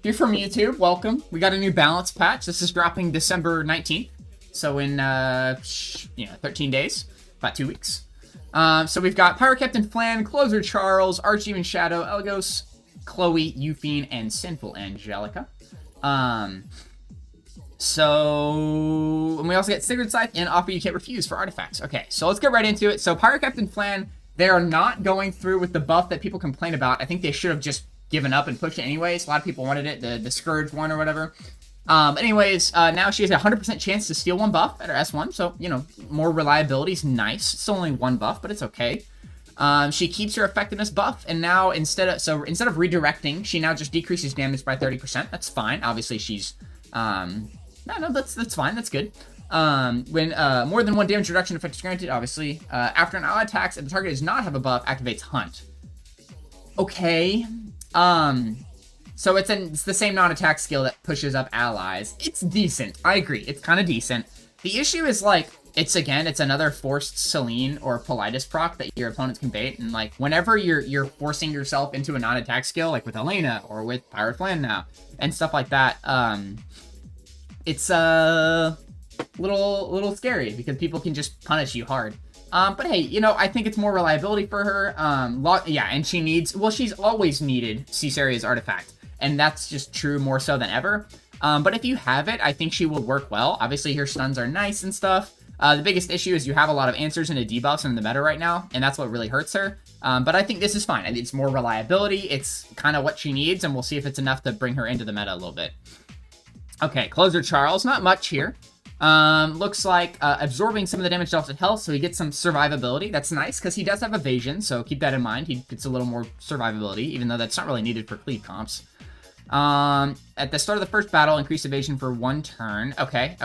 If you're from YouTube, welcome. We got a new balance patch. This is dropping December 19th. So in, 13 days. About 2 weeks. So we've got Pirate Captain Flan, Closer Charles, Archdemon Shadow, Eligos, Chloe, Yufine, and Sinful Angelica. And we also get Sigurd Scythe and Offer You Can't Refuse for artifacts. Okay, so let's get right into it. So Pirate Captain Flan, they are not going through with the buff that people complain about. I think they should have just given up and pushed it anyways. A lot of people wanted it, the Scourge one or whatever. Now she has a 100% chance to steal one buff at her S1, so, more reliability is nice. It's only one buff, but it's okay. She keeps her effectiveness buff, and now instead of redirecting, she now just decreases damage by 30%. That's fine. Obviously, she's, that's fine. That's good. When more than one damage reduction effect is granted, obviously, after an ally attacks and the target does not have a buff, activates Hunt. Okay. So it's the same non-attack skill that pushes up allies. It's decent. I agree. It's kind of decent. The issue is, it's another forced Celine or Politis proc that your opponents can bait. And, whenever you're forcing yourself into a non-attack skill, like with Elena or with Pirate Flan now, and stuff like that, it's a little scary because people can just punish you hard. But hey, I think it's more reliability for her. And she's always needed Cesaria's artifact. And that's just true more so than ever. But if you have it, I think she will work well. Obviously, her stuns are nice and stuff. The biggest issue is you have a lot of answers into debuffs in the meta right now, and that's what really hurts her. But I think this is fine. It's more reliability. It's kind of what she needs, and we'll see if it's enough to bring her into the meta a little bit. Okay, Closer Charles. Not much here. Looks like absorbing some of the damage dealt to health, so he gets some survivability. That's nice, because he does have evasion, so keep that in mind. He gets a little more survivability, even though that's not really needed for cleave comps. At the start of the first battle, increase evasion for 1 turn. Okay.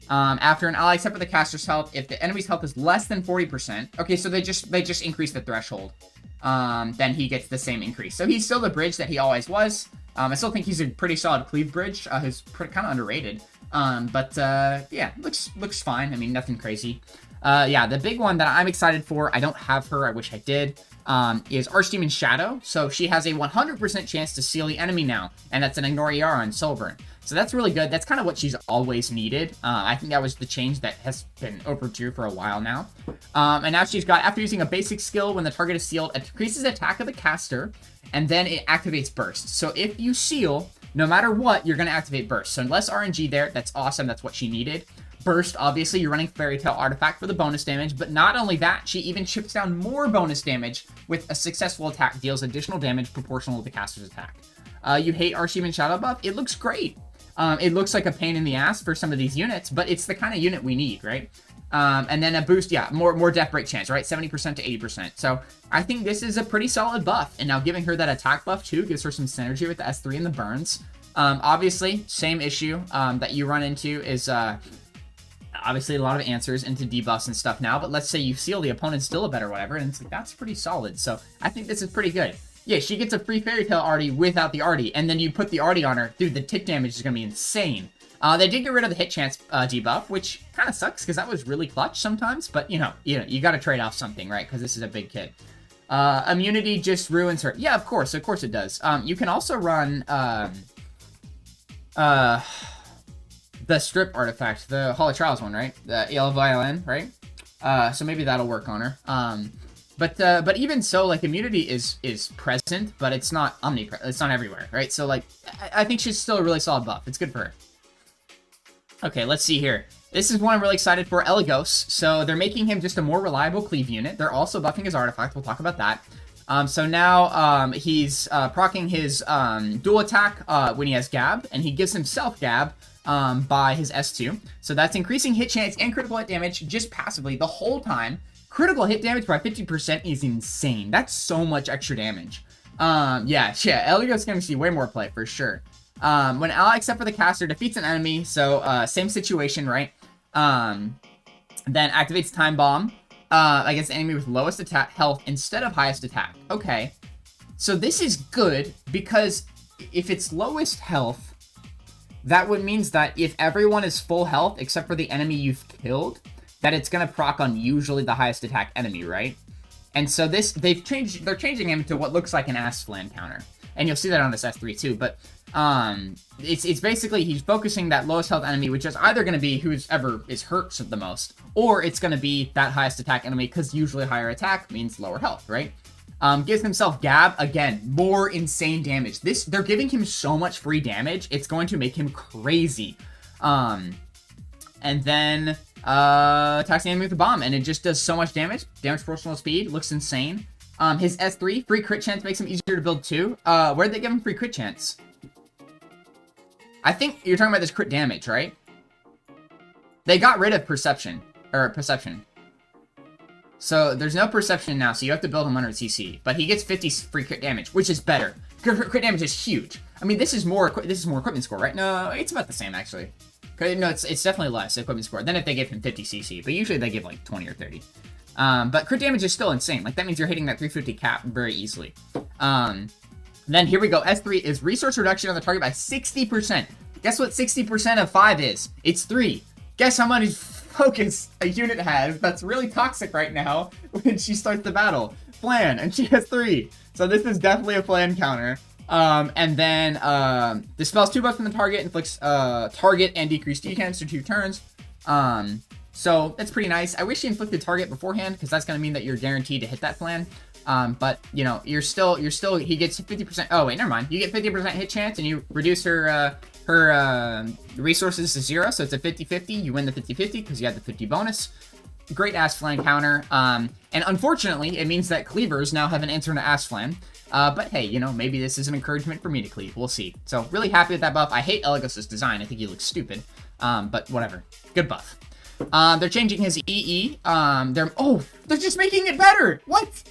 After an ally, except for the caster's health, if the enemy's health is less than 40%. Okay, so they just increase the threshold. Then he gets the same increase. So he's still the bridge that he always was. I still think he's a pretty solid cleave bridge, who's kind of underrated. Looks fine. I mean, nothing crazy. The big one that I'm excited for, I don't have her, I wish I did, is Archdemon Shadow. So she has a 100% chance to seal the enemy now, and that's an Ignore ER on Soulburn. So that's really good. That's kind of what she's always needed. I think that was the change that has been overdue for a while now. And now she's got, after using a basic skill, when the target is sealed, it increases attack of the caster, and then it activates Burst. So if you seal, no matter what, you're going to activate Burst. So less RNG there. That's awesome. That's what she needed. Burst, obviously, you're running Fairy Tail Artifact for the bonus damage, but not only that, she even chips down more bonus damage with a successful attack, deals additional damage proportional to the caster's attack. You hate Archdemon Shadow buff? It looks great. It looks like a pain in the ass for some of these units, but it's the kind of unit we need, right? And then a boost, more death break chance, right? 70% to 80%. So I think this is a pretty solid buff. And now giving her that attack buff too gives her some synergy with the S3 and the burns. Obviously, same issue that you run into is obviously a lot of answers into debuffs and stuff now. But let's say you seal the opponent's still a better whatever, and it's like, that's pretty solid. So I think this is pretty good. Yeah, she gets a free Fairy Tail Artie without the Artie, and then you put the Artie on her. Dude, the tick damage is going to be insane. They did get rid of the hit chance debuff, which kind of sucks because that was really clutch sometimes. But, you got to trade off something, right? Because this is a big kid. Immunity just ruins her. Yeah, of course it does. You can also run the Strip artifact, the Hall of Trials one, right? The El Violin, right? So maybe that'll work on her. But even so, immunity is present, but it's not omnipresent. It's not everywhere, right? So, I think she's still a really solid buff. It's good for her. Okay, let's see here. This is one I'm really excited for, Eligos. So they're making him just a more reliable cleave unit. They're also buffing his artifact. We'll talk about that. So now he's proccing his dual attack when he has Gab, and he gives himself Gab by his S2. So that's increasing hit chance and critical hit damage just passively the whole time. Critical hit damage by 50% is insane. That's so much extra damage. Eligos is going to see way more play for sure. When ally except for the caster defeats an enemy, so same situation, right? Then activates Time Bomb against the enemy with lowest attack health instead of highest attack. Okay, so this is good because if it's lowest health, that would means that if everyone is full health except for the enemy you've killed, that it's gonna proc on usually the highest attack enemy, right? And so they're changing him to what looks like an ass Flan counter. and you'll see that on this S3 too. But it's basically he's focusing that lowest health enemy, which is either going to be who's ever is hurt the most, or it's going to be that highest attack enemy, because usually higher attack means lower health, right? Gives himself Gab, again, more insane damage. They're giving him so much free damage, it's going to make him crazy. And then attacks the enemy with a bomb, and it just does so much damage. Damage proportional speed, looks insane. His S3, free crit chance, makes him easier to build too. Where'd they give him free crit chance? I think you're talking about this crit damage, right? They got rid of perception. So there's no perception now, so you have to build him under CC. But he gets 50 free crit damage, which is better. Crit damage is huge. I mean, this is more equipment score, right? No, it's about the same, actually. No, it's definitely less equipment score than if they gave him 50 CC. But usually they give like 20 or 30. But crit damage is still insane. Like, that means you're hitting that 350 cap very easily. Then here we go. S3 is resource reduction on the target by 60%. Guess what 60% of 5 is? It's 3. Guess how much focus a unit has that's really toxic right now when she starts the battle? Flan, and she has 3. So this is definitely a Flan counter. And then dispels 2 buffs from the target, inflicts target and decreased defense for 2 turns. So that's pretty nice. I wish she inflicted target beforehand, because that's going to mean that you're guaranteed to hit that Flan. But you know, he gets 50%. Oh wait, never mind. You get 50% hit chance, and you reduce her resources to 0, so it's a 50-50. You win the 50-50 because you have the 50 bonus. Great ass Flan counter. And unfortunately, it means that cleavers now have an answer to ass Flan. But hey, you know, maybe this is an encouragement for me to cleave. We'll see. So really happy with that buff. I hate Eligos' design. I think he looks stupid. But whatever. Good buff. They're changing his EE. They're just making it better. What?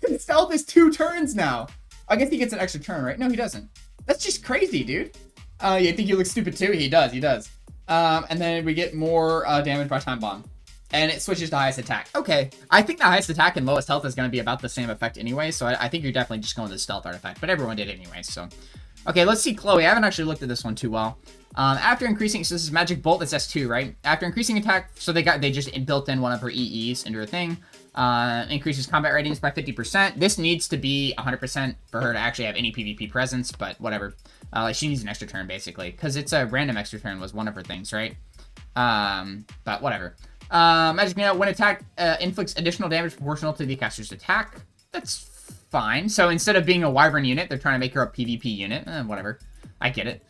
His stealth is 2 turns now. I guess he gets an extra turn, right? No, he doesn't. That's just crazy, dude. You think he looks stupid too? He does. And then we get more damage by time bomb. And it switches to highest attack. Okay. I think the highest attack and lowest health is going to be about the same effect anyway, so I think you're definitely just going to the stealth artifact. But everyone did anyway, so. Okay, let's see Chloe. I haven't actually looked at this one too well. After increasing, so this is Magic Bolt, that's S2, right? After increasing attack, so they just built in one of her EEs into her thing. Increases combat ratings by 50%. This needs to be 100% for her to actually have any PvP presence, but whatever. She needs an extra turn, basically, because it's a random extra turn was one of her things, right? But whatever. Magic Nail, when attacked, inflicts additional damage proportional to the caster's attack. That's fine. So instead of being a Wyvern unit, they're trying to make her a PvP unit. Whatever. I get it.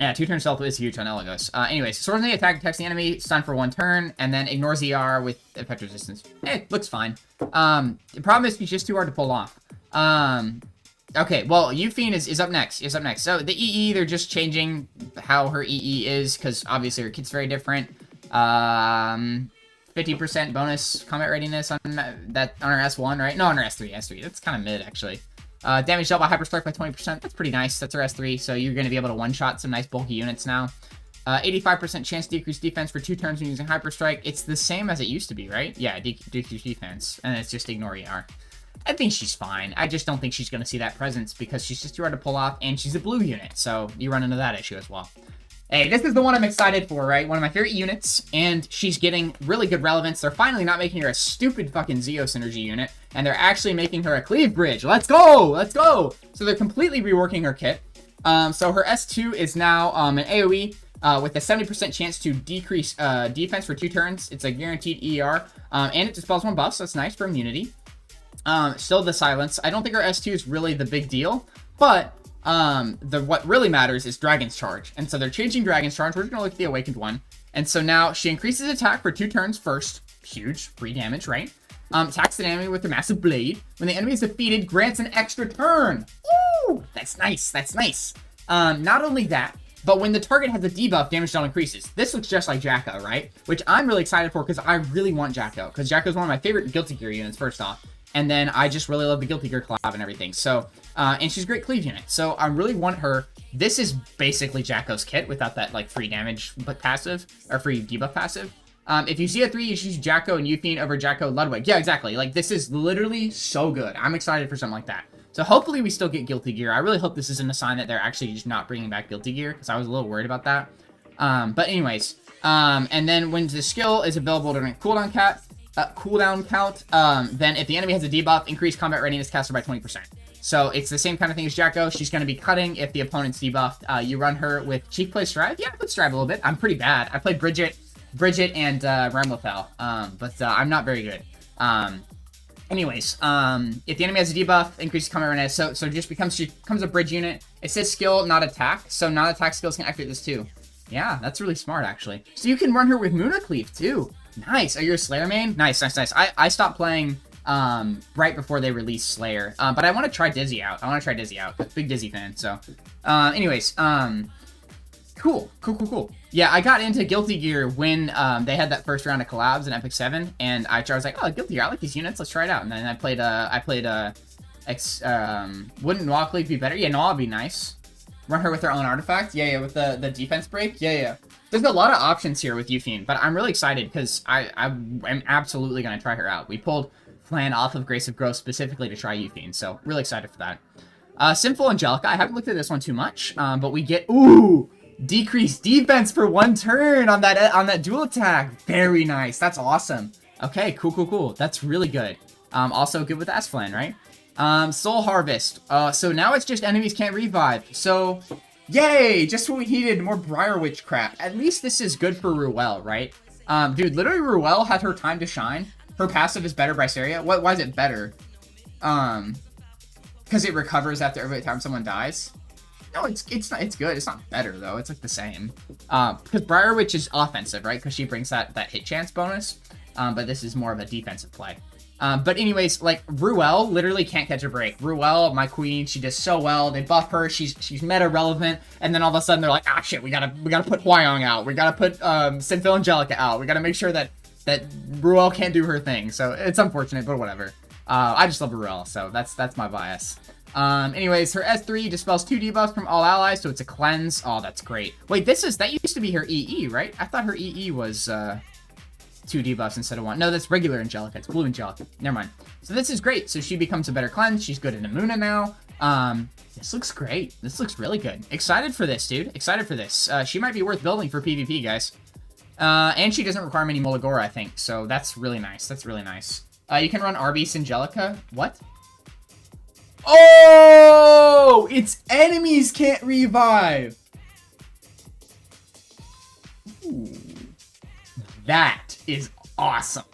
Yeah, 2-turn stealth is huge on Eligos. Anyways, Sword in the attack attacks the enemy, stun for 1 turn, and then ignores ER with effect resistance. Looks fine. The problem is he's just too hard to pull off. Okay, well, Yufine is up next. So the EE, they're just changing how her EE is, because obviously her kit's very different. 50% bonus combat readiness on her S1, right? No, on her S3. That's kind of mid, actually. Damage dealt by Hyperstrike by 20%. That's pretty nice. That's her S3, so you're going to be able to one-shot some nice bulky units now. 85% chance to decrease defense for 2 turns when using Hyperstrike. It's the same as it used to be, right? Yeah, decrease defense, and it's just ignore ER. I think she's fine. I just don't think she's going to see that presence because she's just too hard to pull off, and she's a blue unit, so you run into that issue as well. Hey, this is the one I'm excited for, right? One of my favorite units, and she's getting really good relevance. They're finally not making her a stupid fucking Zeo Synergy unit, and they're actually making her a Cleave Bridge. Let's go! So they're completely reworking her kit. So her S2 is now an AoE with a 70% chance to decrease defense for 2 turns. It's a guaranteed ER, and it dispels 1 buff, so that's nice for immunity. Still the silence. I don't think her S2 is really the big deal, but what really matters is Dragon's Charge. And so they're changing Dragon's Charge. We're gonna look at the Awakened one. And so now she increases attack for 2 turns first. Huge, free damage, right? Attacks the enemy with a massive blade. When the enemy is defeated, grants an extra turn. Woo! That's nice. Not only that, but when the target has a debuff, damage dealt increases. This looks just like Jacko, right? Which I'm really excited for because I really want Jacko. Because Jacko is one of my favorite Guilty Gear units, first off. And then I just really love the Guilty Gear collab and everything. So, and she's a great cleave unit. So I really want her. This is basically Jacko's kit without that like free damage but passive or free debuff passive. If you see a 3, you choose Jacko and Yufine over Jacko Ludwig. Yeah, exactly. Like this is literally so good. I'm excited for something like that. So hopefully we still get Guilty Gear. I really hope this isn't a sign that they're actually just not bringing back Guilty Gear because I was a little worried about that. But anyways, and then when the skill is available during cooldown count, then if the enemy has a debuff, increase combat readiness caster by 20%. So it's the same kind of thing as Jacko. She's going to be cutting if the opponent's debuffed. You run her with Chief plays Strive. Yeah, I played Strive a little bit. I'm pretty bad. I played Bridget and Ramlethal, but I'm not very good. Anyways, if the enemy has a debuff, increases combat range, so it just she becomes a bridge unit. It says skill, not attack, so non-attack skills can activate this too. Yeah, that's really smart, actually. So you can run her with Muna Cleave, too. Nice. Are you a Slayer main? Nice. I stopped playing right before they released Slayer, but I want to try Dizzy out. Big Dizzy fan, so. Anyways, cool. Yeah, I got into Guilty Gear when they had that first round of collabs in Epic 7, and I was like, oh, Guilty Gear, I like these units, let's try it out. And then I played wouldn't Noir Cleave be better? Yeah, Noir would be nice. Run her with her own artifact? Yeah, with the defense break? Yeah. There's a lot of options here with Yufine, but I'm really excited because I'm absolutely going to try her out. We pulled Flan off of Grace of Growth specifically to try Yufine, so really excited for that. Sinful Angelica, I haven't looked at this one too much, but we get, decreased defense for 1 turn on that dual attack. Very nice. That's awesome. Okay, cool. That's really good. Also good with Flan, right? Soul Harvest. So now it's just enemies can't revive. So, yay! Just what we needed, more Briar Witch crap. At least this is good for Ruel, right? Dude, literally Ruel had her time to shine. Her passive is better Bryceria. Why is it better? Because it recovers after every time someone dies. No, it's not. It's good. It's not better though. It's like the same. Because Briar Witch is offensive, right? Because she brings that hit chance bonus. But this is more of a defensive play. But anyways, like, Ruel literally can't catch a break. Ruel, my queen, she does so well. They buff her, she's meta relevant, and then all of a sudden they're like, ah shit, we gotta put Hwyong out. We gotta put Sinful Angelica out. We gotta make sure that Ruel can't do her thing. So it's unfortunate, but whatever. I just love Ruel, so that's my bias. Anyways, her S3 dispels 2 debuffs from all allies, so it's a cleanse. Oh, that's great. Wait, that used to be her EE, right? I thought her EE was 2 debuffs instead of 1. No, that's regular Angelica. It's blue Angelica. Never mind. So this is great. So she becomes a better cleanse. She's good in Amuna now. This looks great. This looks really good. Excited for this, dude. Excited for this. She might be worth building for PvP, guys. And she doesn't require many Molagora, I think. So that's really nice. That's really nice. You can run Arby's Angelica. What? Oh! It's enemies can't revive. Ooh. That is awesome.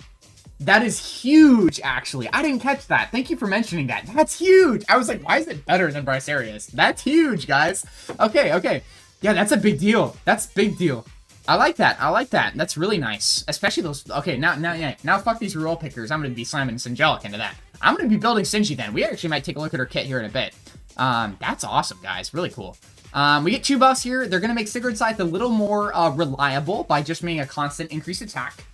That is huge, actually. I didn't catch that. Thank you for mentioning that. That's huge. I was like, why is it better than Brycerius? That's huge, guys. Okay. Yeah, that's a big deal. That's a big deal. I like that. That's really nice. Especially those... Okay, now fuck these roll pickers. I'm going to be slamming Angelica into that. I'm going to be building Sinji then. We actually might take a look at her kit here in a bit. That's awesome, guys. Really cool. We get 2 buffs here. They're going to make Sigurd's Scythe a little more reliable by just making a constant increased attack.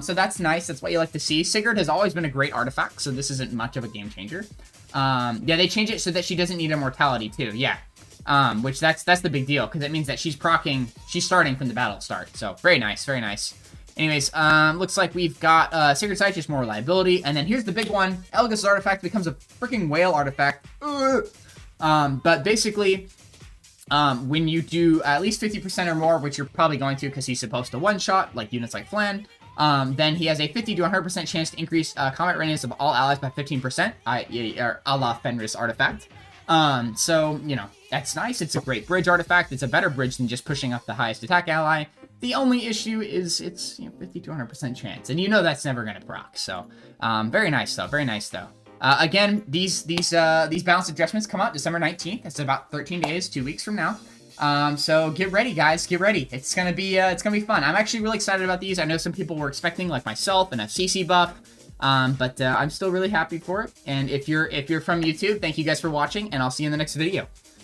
So that's nice. That's what you like to see. Sigurd has always been a great artifact, so this isn't much of a game changer. Yeah, they change it so that she doesn't need immortality too. Yeah. Which that's the big deal, because it means that she's starting from the battle start. So very nice. Anyways, looks like we've got Sigurd's Scythe, just more reliability. And then here's the big one. Eligos' artifact becomes a freaking whale artifact. But basically... when you do at least 50% or more, which you're probably going to because he's supposed to one-shot, like units like Flan, then he has a 50 to 100% chance to increase combat radius of all allies by 15%, a la Fenris artifact. So, you know, that's nice. It's a great bridge artifact. It's a better bridge than just pushing up the highest attack ally. The only issue is it's 50 to 100% chance, and you know that's never going to proc. So, very nice though. Again, these balance adjustments come out December 19th. That's about 13 days, 2 weeks from now. So get ready, guys. Get ready. It's gonna be fun. I'm actually really excited about these. I know some people were expecting, like myself, an FCC buff, but I'm still really happy for it. And if you're from YouTube, thank you guys for watching, and I'll see you in the next video.